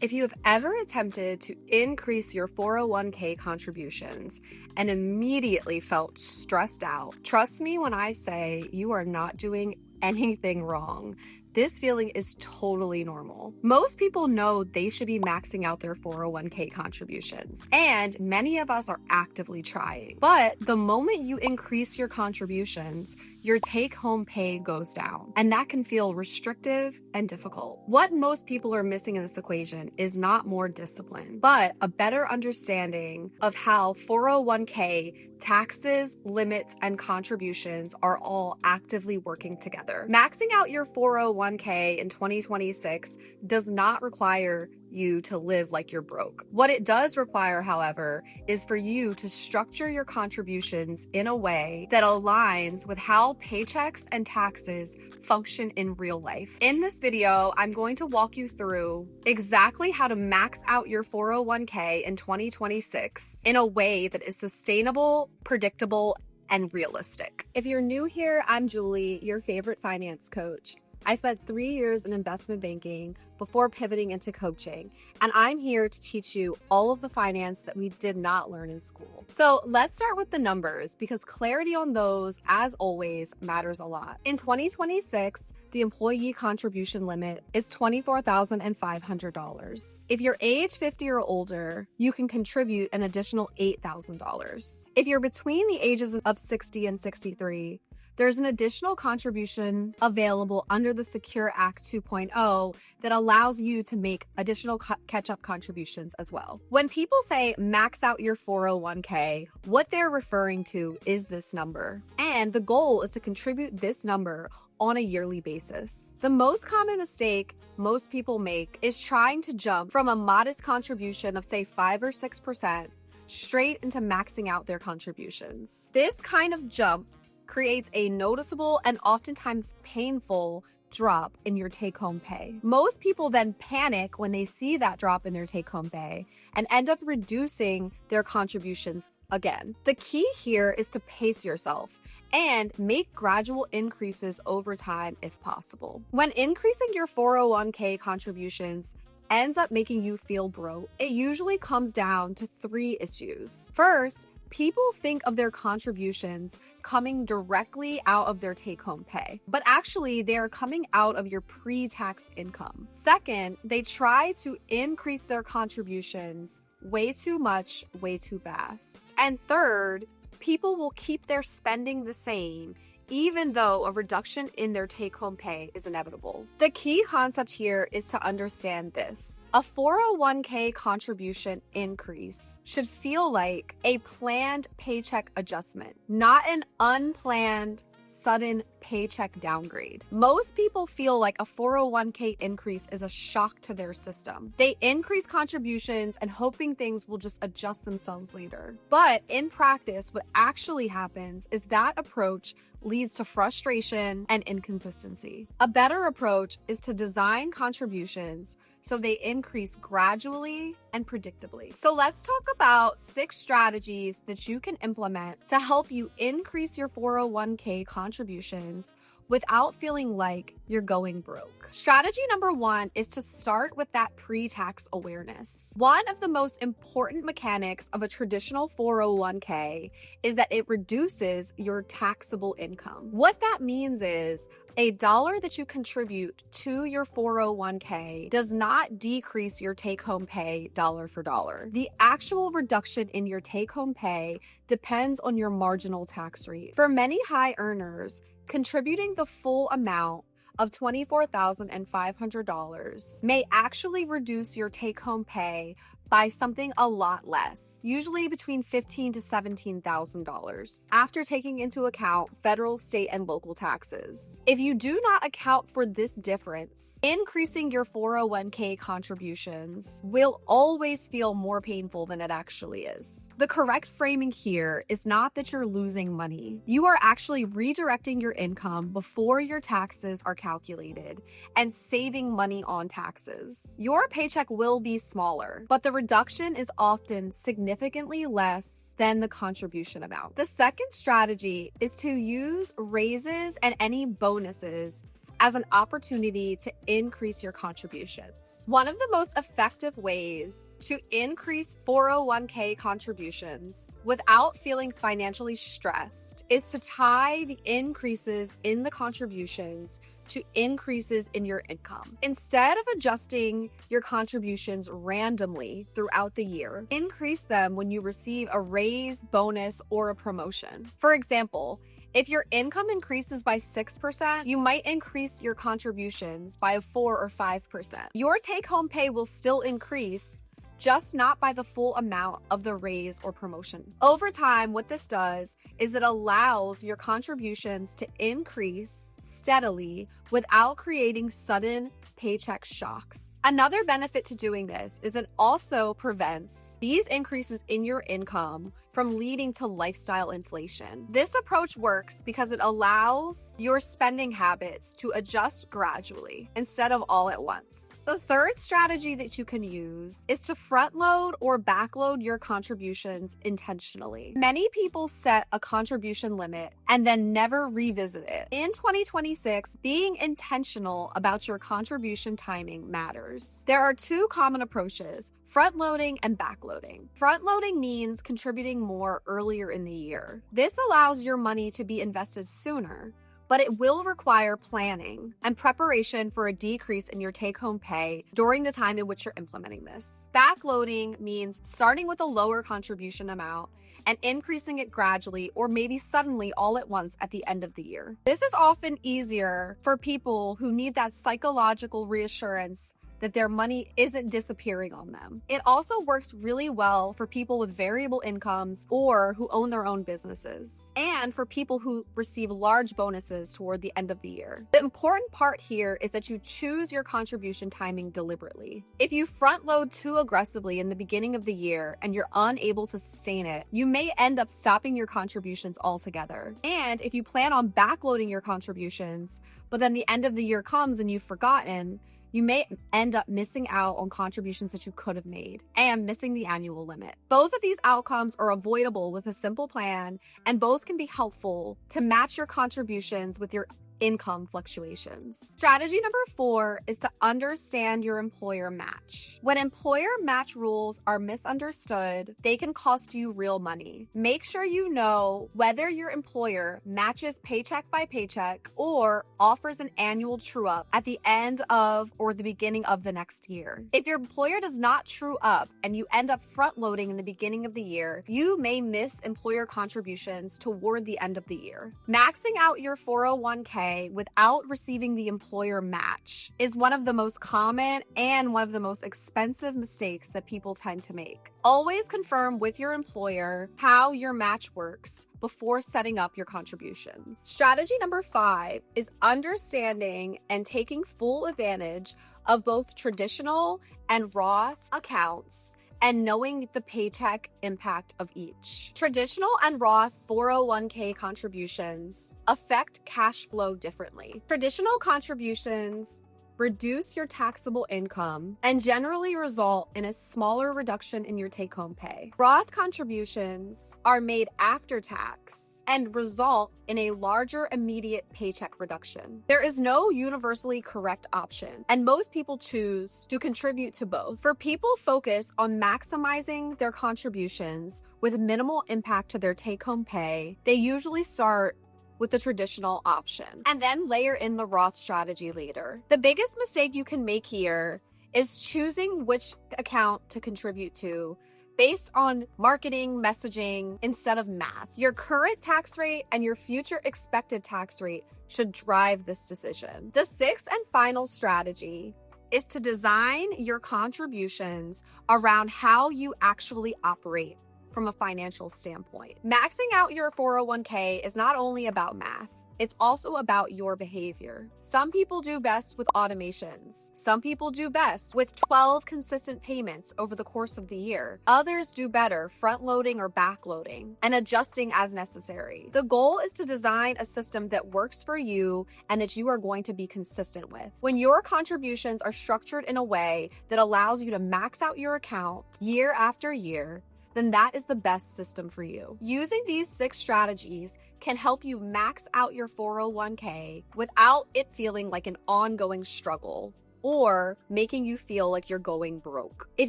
If you have ever attempted to increase your 401k contributions and immediately felt stressed out, trust me when I say you are not doing anything wrong. This feeling is totally normal. Most people know they should be maxing out their 401k contributions, and many of us are actively trying. But the moment you increase your contributions, your take-home pay goes down, and that can feel restrictive and difficult. What most people are missing in this equation is not more discipline, but a better understanding of how 401k taxes, limits, and contributions are all actively working together. Maxing out your 401k in 2026 does not require you to live like you're broke. What it does require, however, is for you to structure your contributions in a way that aligns with how paychecks and taxes function in real life. In this video, I'm going to walk you through exactly how to max out your 401k in 2026 in a way that is sustainable, predictable, and realistic. If you're new here, I'm Julie, your favorite finance coach. I spent 3 years in investment banking before pivoting into coaching, and I'm here to teach you all of the finance that we did not learn in school. So let's start with the numbers, because clarity on those, as always, matters a lot. In 2026, the employee contribution limit is $24,500. If you're age 50 or older, you can contribute an additional $8,000. If you're between the ages of 60 and 63, there's an additional contribution available under the Secure Act 2.0 that allows you to make additional catch-up contributions as well. When people say max out your 401k, what they're referring to is this number. And the goal is to contribute this number on a yearly basis. The most common mistake most people make is trying to jump from a modest contribution of, say, 5 or 6% straight into maxing out their contributions. This kind of jump creates a noticeable and oftentimes painful drop in your take-home pay. Most people then panic when they see that drop in their take-home pay and end up reducing their contributions again. The key here is to pace yourself and make gradual increases over time if possible. When increasing your 401k contributions ends up making you feel broke, it usually comes down to 3 issues. First, people think of their contributions coming directly out of their take-home pay, but actually they are coming out of your pre-tax income. Second, they try to increase their contributions way too much, way too fast. And third, people will keep their spending the same even though a reduction in their take-home pay is inevitable. The key concept here is to understand this. A 401k contribution increase should feel like a planned paycheck adjustment, not an unplanned, sudden paycheck downgrade. Most people feel like a 401k increase is a shock to their system. They increase contributions and hoping things will just adjust themselves later. But in practice, what actually happens is that approach leads to frustration and inconsistency. A better approach is to design contributions so they increase gradually and predictably. So let's talk about 6 strategies that you can implement to help you increase your 401k contributions without feeling like you're going broke. Strategy number 1 is to start with that pre-tax awareness. One of the most important mechanics of a traditional 401k is that it reduces your taxable income. What that means is a dollar that you contribute to your 401k does not decrease your take-home pay dollar for dollar. The actual reduction in your take-home pay depends on your marginal tax rate. For many high earners, contributing the full amount of $24,500 may actually reduce your take-home pay by something a lot less, usually between $15,000 to $17,000, after taking into account federal, state, and local taxes. If you do not account for this difference, increasing your 401k contributions will always feel more painful than it actually is. The correct framing here is not that you're losing money. You are actually redirecting your income before your taxes are calculated and saving money on taxes. Your paycheck will be smaller, but the reduction is often significantly less than the contribution amount. The second strategy is to use raises and any bonuses as an opportunity to increase your contributions. One of the most effective ways to increase 401k contributions without feeling financially stressed is to tie the increases in the contributions to increases in your income. Instead of adjusting your contributions randomly throughout the year, increase them when you receive a raise, bonus, or a promotion. For example, if your income increases by 6%, you might increase your contributions by 4 or 5%. Your take-home pay will still increase, just not by the full amount of the raise or promotion. Over time, what this does is it allows your contributions to increase steadily without creating sudden paycheck shocks. Another benefit to doing this is it also prevents these increases in your income from leading to lifestyle inflation. This approach works because it allows your spending habits to adjust gradually instead of all at once. The third strategy that you can use is to front load or backload your contributions intentionally. Many people set a contribution limit and then never revisit it. In 2026, being intentional about your contribution timing matters. There are two common approaches: front loading and backloading. Front loading means contributing more earlier in the year. This allows your money to be invested sooner, but it will require planning and preparation for a decrease in your take-home pay during the time in which you're implementing this. Backloading means starting with a lower contribution amount and increasing it gradually or maybe suddenly all at once at the end of the year. This is often easier for people who need that psychological reassurance that their money isn't disappearing on them. It also works really well for people with variable incomes or who own their own businesses, and for people who receive large bonuses toward the end of the year. The important part here is that you choose your contribution timing deliberately. If you front load too aggressively in the beginning of the year and you're unable to sustain it, you may end up stopping your contributions altogether. And if you plan on backloading your contributions, but then the end of the year comes and you've forgotten, you may end up missing out on contributions that you could have made and missing the annual limit. Both of these outcomes are avoidable with a simple plan, and both can be helpful to match your contributions with your income fluctuations. Strategy number 4 is to understand your employer match. When employer match rules are misunderstood, they can cost you real money. Make sure you know whether your employer matches paycheck by paycheck or offers an annual true-up at the end of or the beginning of the next year. If your employer does not true up and you end up front-loading in the beginning of the year, you may miss employer contributions toward the end of the year. Maxing out your 401k without receiving the employer match is one of the most common and one of the most expensive mistakes that people tend to make. Always confirm with your employer how your match works before setting up your contributions. Strategy number 5 is understanding and taking full advantage of both traditional and Roth accounts and knowing the paycheck impact of each. Traditional and Roth 401k contributions affect cash flow differently. Traditional contributions reduce your taxable income and generally result in a smaller reduction in your take-home pay. Roth contributions are made after tax and result in a larger immediate paycheck reduction. There is no universally correct option, and most people choose to contribute to both. For people focused on maximizing their contributions with minimal impact to their take-home pay, they usually start with the traditional option and then layer in the Roth strategy later. The biggest mistake you can make here is choosing which account to contribute to based on marketing messaging instead of math. Your current tax rate and your future expected tax rate should drive this decision. The sixth and final strategy is to design your contributions around how you actually operate from a financial standpoint. Maxing out your 401k is not only about math, it's also about your behavior. Some people do best with automations. Some people do best with 12 consistent payments over the course of the year. Others do better front-loading or back-loading and adjusting as necessary. The goal is to design a system that works for you and that you are going to be consistent with. When your contributions are structured in a way that allows you to max out your account year after year, then that is the best system for you. Using these 6 strategies can help you max out your 401k without it feeling like an ongoing struggle or making you feel like you're going broke. If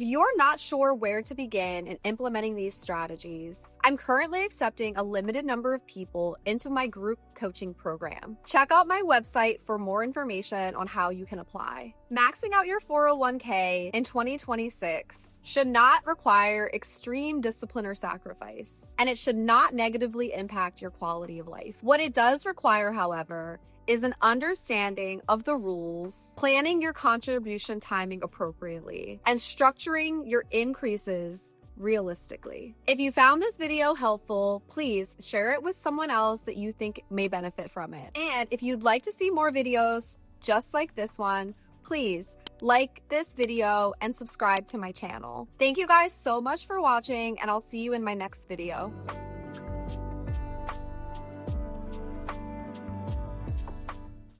you're not sure where to begin in implementing these strategies, I'm currently accepting a limited number of people into my group coaching program. Check out my website for more information on how you can apply. Maxing out your 401k in 2026 should not require extreme discipline or sacrifice, and it should not negatively impact your quality of life. What it does require, however, is an understanding of the rules, planning your contribution timing appropriately, and structuring your increases realistically. If you found this video helpful, please share it with someone else that you think may benefit from it. And if you'd like to see more videos just like this one, please like this video and subscribe to my channel. Thank you guys so much for watching, and I'll see you in my next video.